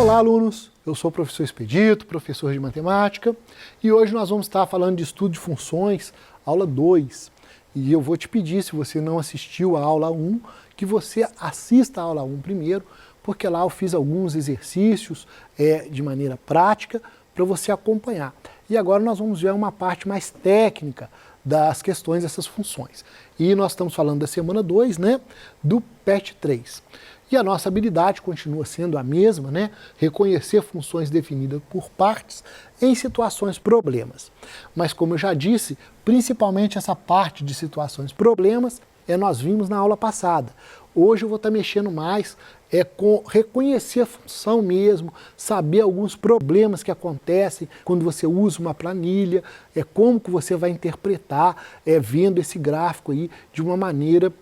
Olá, alunos! Eu sou o professor Expedito, professor de matemática, e hoje nós vamos estar falando de estudo de funções, aula 2. E eu vou te pedir, se você não assistiu a aula 1, que você assista a aula 1 primeiro, porque lá eu fiz alguns exercícios de maneira prática para você acompanhar. E agora nós vamos ver uma parte mais técnica das questões dessas funções. E nós estamos falando da semana 2, né, do PET 3. E a nossa habilidade continua sendo a mesma, né? Reconhecer funções definidas por partes em situações problemas. Mas como eu já disse, principalmente essa parte de situações problemas, nós vimos na aula passada. Hoje eu vou estar mexendo mais com reconhecer a função mesmo, saber alguns problemas que acontecem quando você usa uma planilha, como que você vai interpretar, vendo esse gráfico aí de uma maneira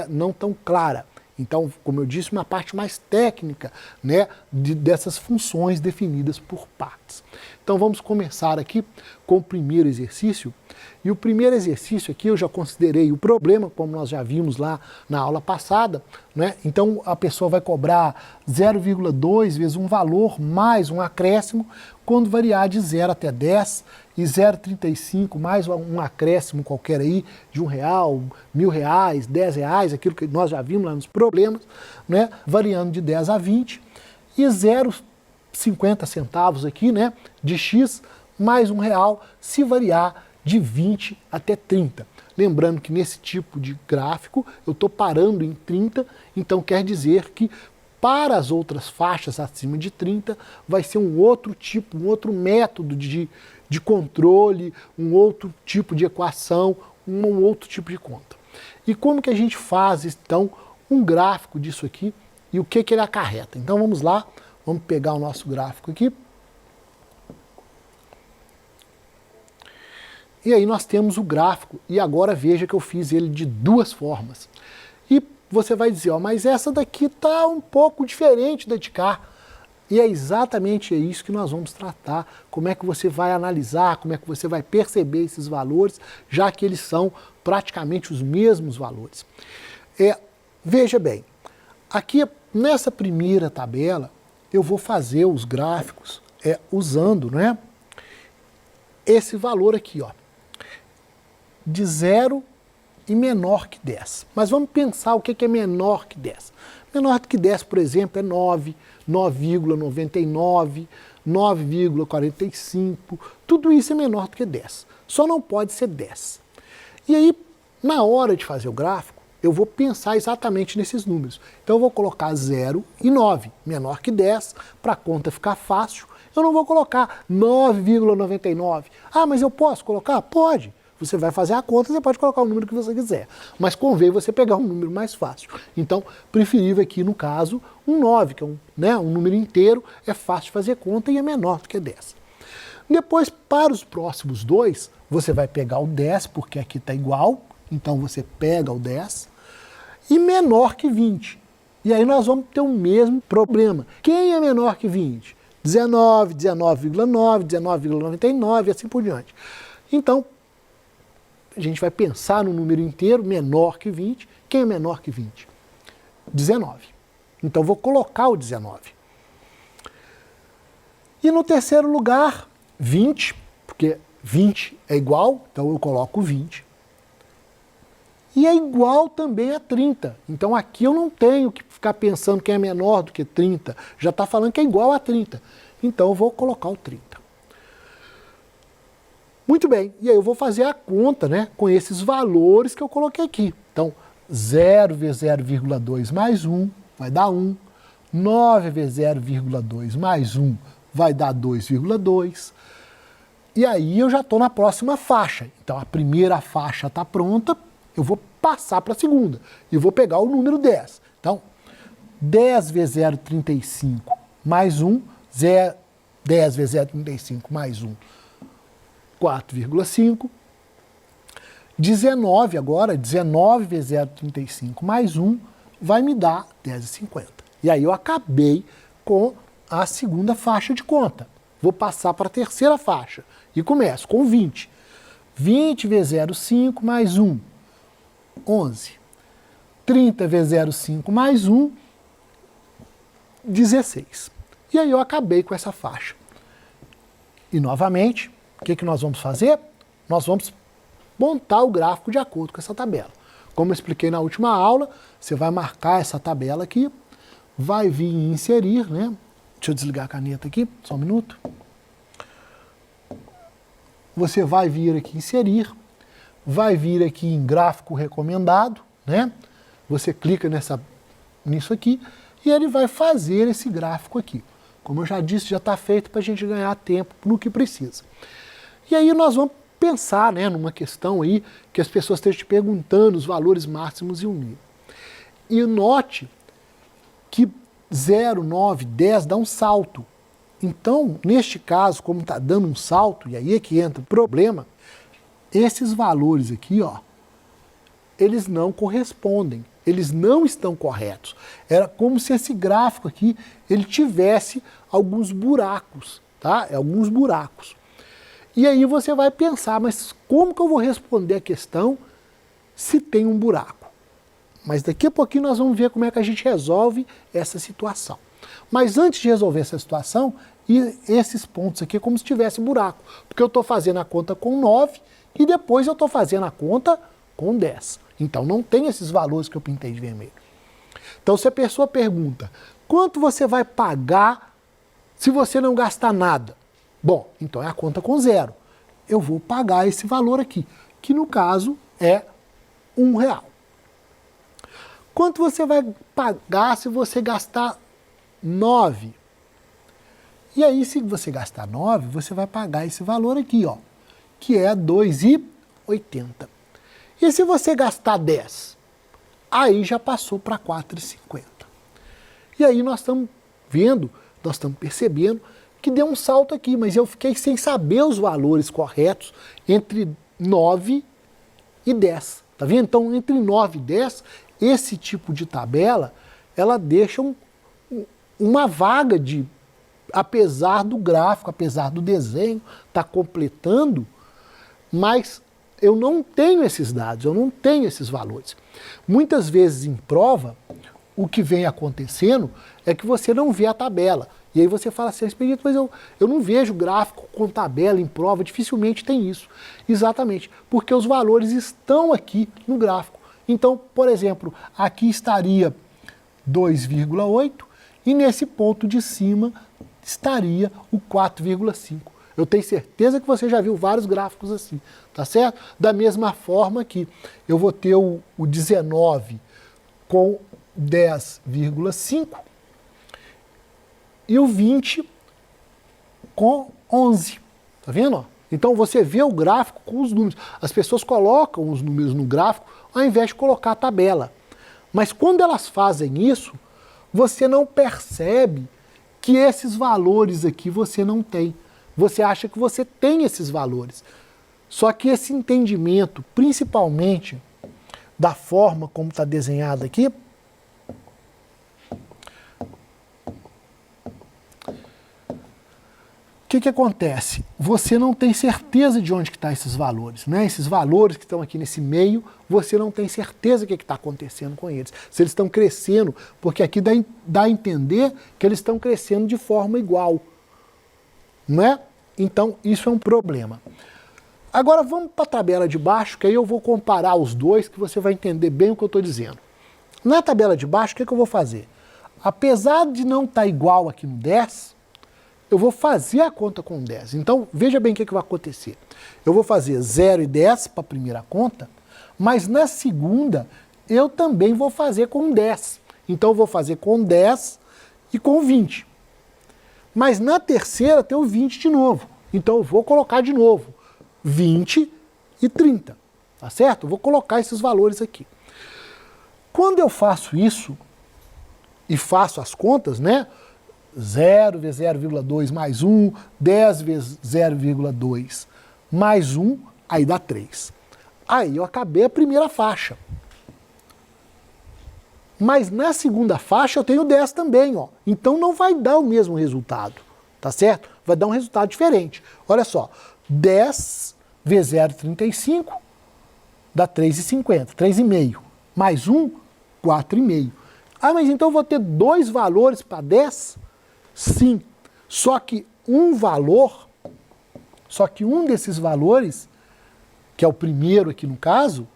não tão clara. Então, como eu disse, uma parte mais técnica, né, dessas funções definidas por partes. Então vamos começar aqui com o primeiro exercício. E o primeiro exercício aqui eu já considerei o problema, como nós já vimos lá na aula passada, né? Então a pessoa vai cobrar 0,2 vezes um valor mais um acréscimo quando variar de 0 até 10 e 0,35 mais um acréscimo qualquer aí de R$1, R$1.000, R$10, aquilo que nós já vimos lá nos problemas, né? Variando de 10 a 20 e 0,50 centavos aqui, né, de X mais R$1 se variar de 20 até 30. Lembrando que nesse tipo de gráfico eu estou parando em 30, então quer dizer que para as outras faixas acima de 30 vai ser um outro tipo, um outro método de controle, um outro tipo de equação, um outro tipo de conta. E como que a gente faz então um gráfico disso aqui e o que ele acarreta? Então vamos lá, vamos pegar o nosso gráfico aqui. E aí nós temos o gráfico, e agora veja que eu fiz ele de duas formas. E você vai dizer, ó, mas essa daqui está um pouco diferente da de cá. E é exatamente isso que nós vamos tratar, como é que você vai analisar, como é que você vai perceber esses valores, já que eles são praticamente os mesmos valores. Veja bem, aqui nessa primeira tabela, eu vou fazer os gráficos usando, né, esse valor aqui, ó, de 0 e menor que 10. Mas vamos pensar o que é menor que 10. Menor que 10, por exemplo, é 9, 9,99, 9,45, tudo isso é menor do que 10. Só não pode ser 10. E aí, na hora de fazer o gráfico, eu vou pensar exatamente nesses números. Então eu vou colocar 0 e 9, menor que 10, para a conta ficar fácil. Eu não vou colocar 9,99. Ah, mas eu posso colocar? Pode. Você vai fazer a conta, você pode colocar o número que você quiser. Mas convém você pegar um número mais fácil. Então, preferível aqui, no caso, um 9, que é um número inteiro, é fácil de fazer conta e é menor do que 10. Depois, para os próximos dois, você vai pegar o 10, porque aqui está igual, então você pega o 10, e menor que 20. E aí nós vamos ter o mesmo problema. Quem é menor que 20? 19, 19,9, 19,99 e assim por diante. Então, a gente vai pensar no número inteiro menor que 20. Quem é menor que 20? 19. Então, vou colocar o 19. E no terceiro lugar, 20, porque 20 é igual, então eu coloco 20. E é igual também a 30. Então, aqui eu não tenho que ficar pensando quem é menor do que 30. Já está falando que é igual a 30. Então, eu vou colocar o 30. Muito bem, e aí eu vou fazer a conta, né, com esses valores que eu coloquei aqui. Então, 0 vezes 0,2 mais 1 vai dar 1. 9 vezes 0,2 mais 1 vai dar 2,2. E aí eu já estou na próxima faixa. Então, a primeira faixa está pronta, eu vou passar para a segunda. E vou pegar o número 10. Então, 10 vezes 0,35 mais 1, 10 vezes 0,35 mais 1, 4,5. 19 agora, 19 vezes 0,35 mais 1 vai me dar 10,50. E aí eu acabei com a segunda faixa de conta. Vou passar para a terceira faixa e começo com 20. 20 vezes 0,5 mais 1, 11. 30 vezes 0,5 mais 1, 16. E aí eu acabei com essa faixa. E novamente, o que nós vamos fazer? Nós vamos montar o gráfico de acordo com essa tabela. Como eu expliquei na última aula, você vai marcar essa tabela aqui, vai vir em inserir, né? Deixa eu desligar a caneta aqui, só um minuto. Você vai vir aqui em inserir, vai vir aqui em gráfico recomendado, né? Você clica nisso aqui e ele vai fazer esse gráfico aqui. Como eu já disse, já está feito para a gente ganhar tempo no que precisa. E aí nós vamos pensar, né, numa questão aí que as pessoas estejam te perguntando os valores máximos e o mínimo. E note que 0, 9, 10 dá um salto. Então, neste caso, como está dando um salto, e aí é que entra o problema, esses valores aqui, ó, eles não correspondem, eles não estão corretos. Era como se esse gráfico aqui, ele tivesse alguns buracos, tá? Alguns buracos. E aí você vai pensar, mas como que eu vou responder a questão se tem um buraco? Mas daqui a pouquinho nós vamos ver como é que a gente resolve essa situação. Mas antes de resolver essa situação, esses pontos aqui é como se tivesse buraco, porque eu estou fazendo a conta com 9 e depois eu estou fazendo a conta com 10. Então não tem esses valores que eu pintei de vermelho. Então se a pessoa pergunta, quanto você vai pagar se você não gastar nada? Bom, então é a conta com 0. Eu vou pagar esse valor aqui, que no caso é R$1. Quanto você vai pagar se você gastar 9? E aí, se você gastar 9, você vai pagar esse valor aqui, ó, que é R$2,80. E se você gastar 10? Aí já passou para R$4,50. E aí nós estamos vendo, nós estamos percebendo que deu um salto aqui, mas eu fiquei sem saber os valores corretos entre 9 e 10. Tá vendo? Então, entre 9 e 10, esse tipo de tabela, ela deixa uma vaga de, apesar do gráfico, apesar do desenho, tá completando, mas eu não tenho esses dados, eu não tenho esses valores. Muitas vezes em prova, o que vem acontecendo é que você não vê a tabela. E aí você fala assim, Expedito, mas eu não vejo gráfico com tabela em prova, dificilmente tem isso. Exatamente, porque os valores estão aqui no gráfico. Então, por exemplo, aqui estaria 2,8 e nesse ponto de cima estaria o 4,5. Eu tenho certeza que você já viu vários gráficos assim, tá certo? Da mesma forma que eu vou ter o 19 com 10,5 e o 20 com 11. Tá vendo? Então você vê o gráfico com os números. As pessoas colocam os números no gráfico ao invés de colocar a tabela. Mas quando elas fazem isso, você não percebe que esses valores aqui você não tem. Você acha que você tem esses valores. Só que esse entendimento, principalmente da forma como está desenhado aqui, o que acontece? Você não tem certeza de onde que estão esses valores, né? Esses valores que estão aqui nesse meio, você não tem certeza do que está acontecendo com eles. Se eles estão crescendo, porque aqui dá a entender que eles estão crescendo de forma igual, né? Então, isso é um problema. Agora, vamos para a tabela de baixo, que aí eu vou comparar os dois, que você vai entender bem o que eu estou dizendo. Na tabela de baixo, o que eu vou fazer? Apesar de não estar igual aqui no 10, eu vou fazer a conta com 10. Então, veja bem o que vai acontecer. Eu vou fazer 0 e 10 para a primeira conta, mas na segunda eu também vou fazer com 10. Então, eu vou fazer com 10 e com 20. Mas na terceira tem o 20 de novo. Então, eu vou colocar de novo 20 e 30. Tá certo? Eu vou colocar esses valores aqui. Quando eu faço isso e faço as contas, né? 0 vezes 0,2 mais 1, 10 vezes 0,2 mais 1, aí dá 3. Aí eu acabei a primeira faixa. Mas na segunda faixa eu tenho 10 também, ó. Então não vai dar o mesmo resultado, tá certo? Vai dar um resultado diferente. Olha só, 10 vezes 0,35 dá 3,50, 3,5. Mais 1, 4,5. Ah, mas então eu vou ter dois valores para 10? Sim. Só que um desses valores, que é o primeiro aqui no caso,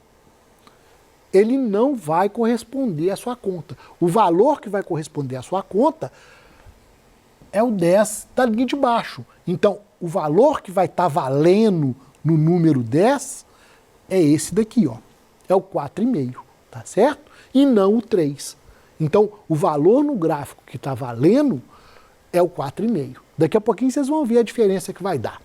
ele não vai corresponder à sua conta. O valor que vai corresponder à sua conta é o 10 da linha de baixo. Então, o valor que vai estar valendo no número 10 é esse daqui, ó. É o 4,5, tá certo? E não o 3. Então, o valor no gráfico que está valendo é o 4,5. Daqui a pouquinho vocês vão ver a diferença que vai dar.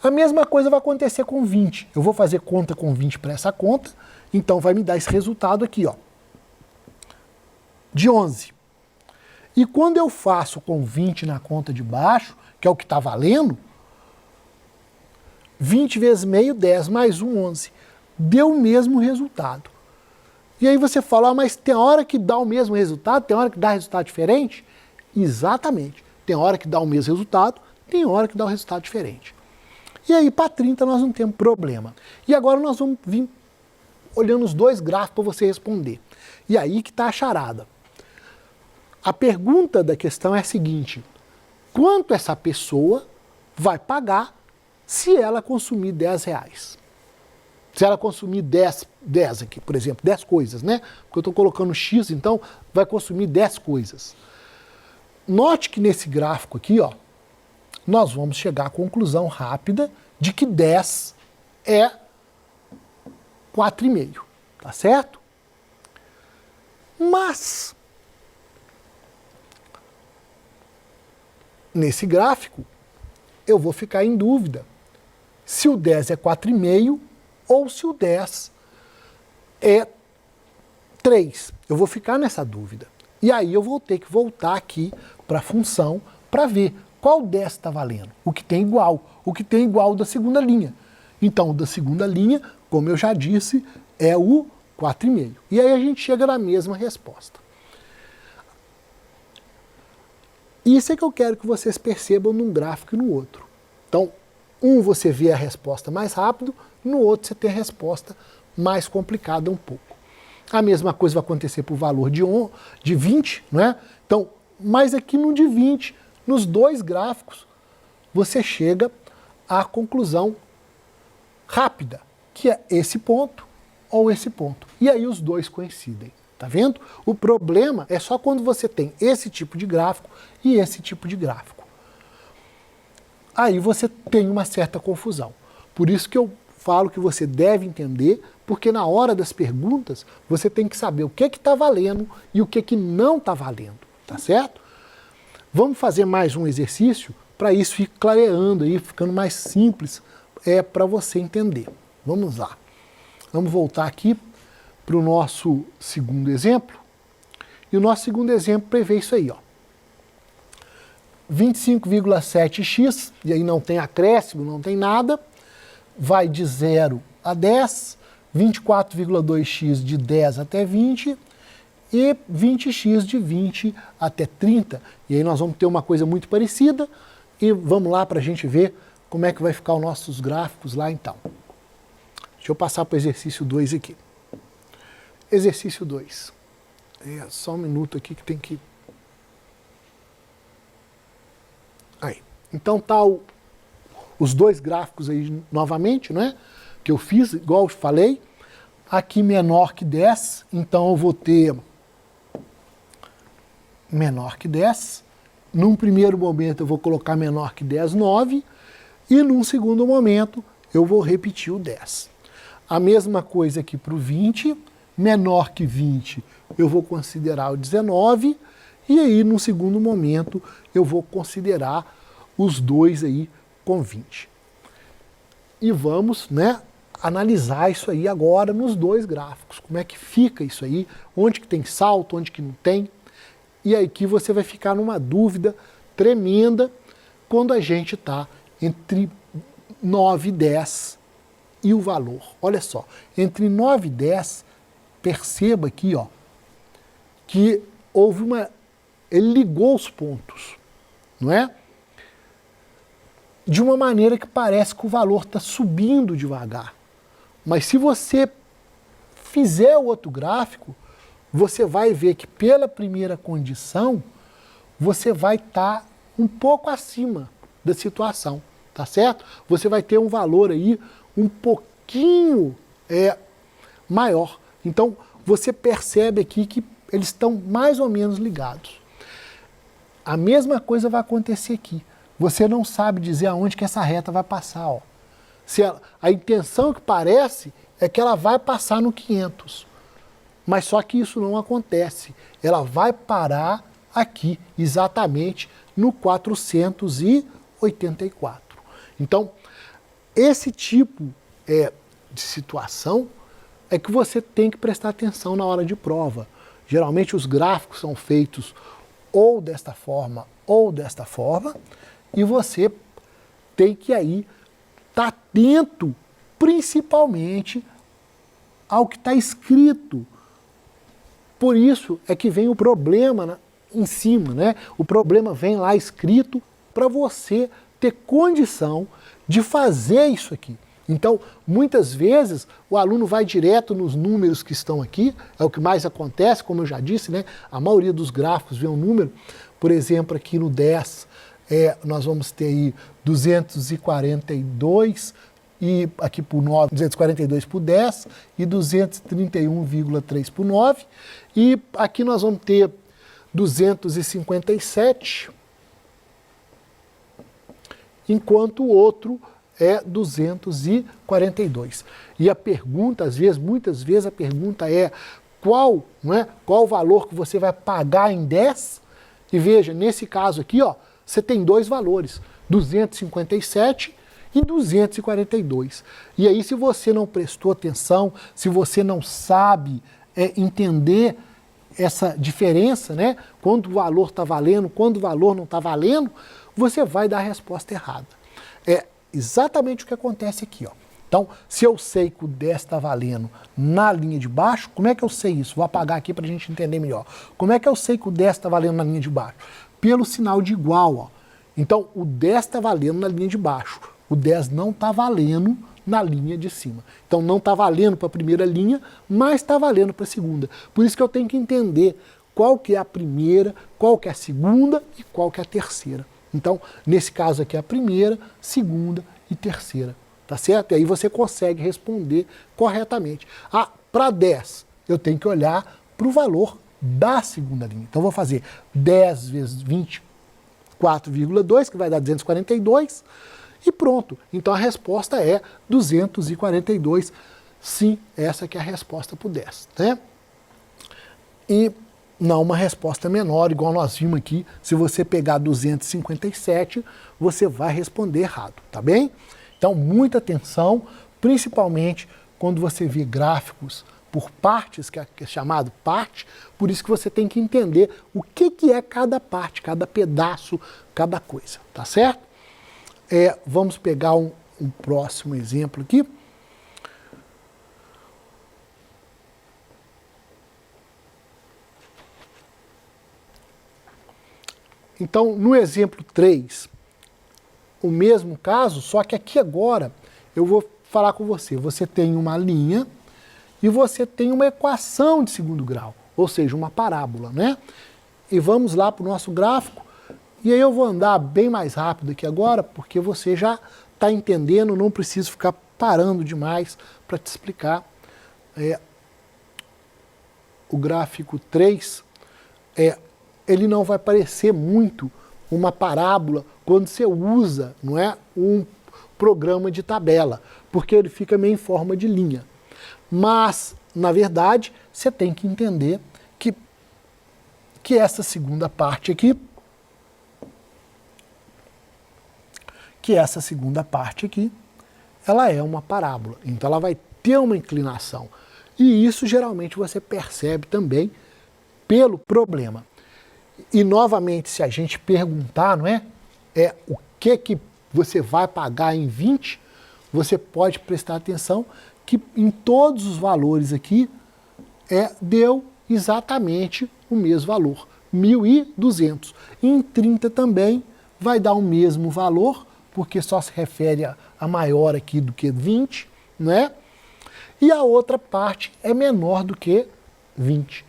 A mesma coisa vai acontecer com 20. Eu vou fazer conta com 20 para essa conta, então vai me dar esse resultado aqui, ó, de 11. E quando eu faço com 20 na conta de baixo, que é o que está valendo, 20 vezes meio, 10, mais 1, 11. Deu o mesmo resultado. E aí você fala, mas tem hora que dá o mesmo resultado, tem hora que dá resultado diferente? Exatamente. Tem hora que dá o mesmo resultado, tem hora que dá um resultado diferente. E aí para 30 nós não temos problema. E agora nós vamos vir olhando os dois gráficos para você responder. E aí que está a charada. A pergunta da questão é a seguinte: quanto essa pessoa vai pagar se ela consumir 10 reais? Se ela consumir 10 aqui, por exemplo, 10 coisas, né? Porque eu estou colocando X, então vai consumir 10 coisas. Note que nesse gráfico aqui, ó, nós vamos chegar à conclusão rápida de que 10 é 4,5, tá certo? Mas, nesse gráfico, eu vou ficar em dúvida se o 10 é 4,5 ou se o 10 é 3. Eu vou ficar nessa dúvida. E aí eu vou ter que voltar aqui para a função para ver qual 10 está valendo. O que tem igual da segunda linha. Então, o da segunda linha, como eu já disse, é o 4,5. E aí a gente chega na mesma resposta. Isso é que eu quero que vocês percebam num gráfico e no outro. Então, um você vê a resposta mais rápido, no outro você tem a resposta mais complicada um pouco. A mesma coisa vai acontecer para o valor de 20, não é? Então, mas aqui no de 20, nos dois gráficos, você chega à conclusão rápida, que é esse ponto ou esse ponto. E aí os dois coincidem, tá vendo? O problema é só quando você tem esse tipo de gráfico e esse tipo de gráfico. Aí você tem uma certa confusão. Por isso que eu falo que você deve entender, porque na hora das perguntas você tem que saber o que está valendo e o que não está valendo, tá certo? Vamos fazer mais um exercício para isso ir clareando aí, ficando mais simples para você entender. Vamos lá. Vamos voltar aqui para o nosso segundo exemplo. E o nosso segundo exemplo prevê isso aí, ó. 25,7x, e aí não tem acréscimo, não tem nada, vai de 0 a 10, 24,2x de 10 até 20 e 20x de 20 até 30. E aí nós vamos ter uma coisa muito parecida e vamos lá para a gente ver como é que vai ficar os nossos gráficos lá então. Deixa eu passar para o exercício 2 aqui. Exercício 2. Só um minuto aqui que tem que... Aí. Então tá os dois gráficos aí novamente, né? Que eu fiz, igual eu falei. Aqui menor que 10, então eu vou ter menor que 10. Num primeiro momento eu vou colocar menor que 10, 9. E num segundo momento eu vou repetir o 10. A mesma coisa aqui para o 20. Menor que 20 eu vou considerar o 19. E aí, no segundo momento, eu vou considerar os dois aí com 20. E vamos, né, analisar isso aí agora nos dois gráficos. Como é que fica isso aí, onde que tem salto, onde que não tem. E aí que você vai ficar numa dúvida tremenda quando a gente está entre 9 e 10 e o valor. Olha só, entre 9 e 10, perceba aqui, ó, que houve ele ligou os pontos, não é? De uma maneira que parece que o valor está subindo devagar. Mas se você fizer o outro gráfico, você vai ver que pela primeira condição, você vai estar um pouco acima da situação, tá certo? Você vai ter um valor aí um pouquinho maior. Então, você percebe aqui que eles estão mais ou menos ligados. A mesma coisa vai acontecer aqui. Você não sabe dizer aonde que essa reta vai passar, ó. A intenção que parece é que ela vai passar no 500. Mas só que isso não acontece. Ela vai parar aqui, exatamente no 484. Então, esse tipo de situação é que você tem que prestar atenção na hora de prova. Geralmente os gráficos são feitos ou desta forma, e você tem que aí estar atento, principalmente ao que está escrito. Por isso é que vem o problema em cima, né? O problema vem lá escrito para você ter condição de fazer isso aqui. Então, muitas vezes, o aluno vai direto nos números que estão aqui, é o que mais acontece, como eu já disse, né? A maioria dos gráficos vê um número. Por exemplo, aqui no 10, nós vamos ter aí 242, e aqui por 9, 242 por 10, e 231,3 por 9. E aqui nós vamos ter 257, enquanto o outro é 242. E a pergunta, muitas vezes a pergunta é qual o valor que você vai pagar em 10? E veja, nesse caso aqui, ó, você tem dois valores, 257 e 242. E aí, se você não prestou atenção, se você não sabe entender essa diferença, né? Quando o valor está valendo, quando o valor não está valendo, você vai dar a resposta errada. É exatamente o que acontece aqui, ó. Então, se eu sei que o 10 está valendo na linha de baixo, como é que eu sei isso? Vou apagar aqui para a gente entender melhor. Como é que eu sei que o 10 está valendo na linha de baixo? Pelo sinal de igual, ó. Então, o 10 está valendo na linha de baixo. O 10 não está valendo na linha de cima. Então, não está valendo para a primeira linha, mas está valendo para a segunda. Por isso que eu tenho que entender qual que é a primeira, qual que é a segunda e qual que é a terceira. Então, nesse caso aqui, a primeira, segunda e terceira. Tá certo? E aí você consegue responder corretamente. Para 10, eu tenho que olhar para o valor da segunda linha. Então, eu vou fazer 10 vezes 24,2, que vai dar 242, e pronto. Então, a resposta é 242. Sim, essa que é a resposta para o 10. Né? E não uma resposta menor, igual nós vimos aqui. Se você pegar 257, você vai responder errado, tá bem? Então, muita atenção, principalmente quando você vê gráficos por partes, que é chamado parte, por isso que você tem que entender o que é cada parte, cada pedaço, cada coisa, tá certo? Vamos pegar um próximo exemplo aqui. Então, no exemplo 3, o mesmo caso, só que aqui agora eu vou falar com você. Você tem uma linha e você tem uma equação de segundo grau, ou seja, uma parábola, né? E vamos lá para o nosso gráfico. E aí eu vou andar bem mais rápido aqui agora, porque você já está entendendo, não preciso ficar parando demais para te explicar. O gráfico 3, ele não vai parecer muito uma parábola quando você usa, não é, um programa de tabela, porque ele fica meio em forma de linha. Mas, na verdade, você tem que entender que essa segunda parte aqui, ela é uma parábola. Então, ela vai ter uma inclinação. E isso, geralmente, você percebe também pelo problema. E, novamente, se a gente perguntar, não é? O que você vai pagar em 20, você pode prestar atenção que em todos os valores aqui deu exatamente o mesmo valor, 1.200. E em 30 também vai dar o mesmo valor, porque só se refere a maior aqui do que 20, né? E a outra parte é menor do que 20.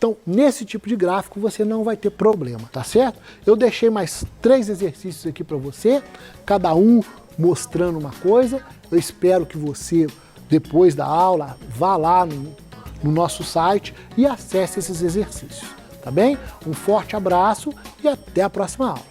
Então, nesse tipo de gráfico, você não vai ter problema, tá certo? Eu deixei mais 3 exercícios aqui para você, cada um mostrando uma coisa. Eu espero que você, depois da aula, vá lá no nosso site e acesse esses exercícios, tá bem? Um forte abraço e até a próxima aula.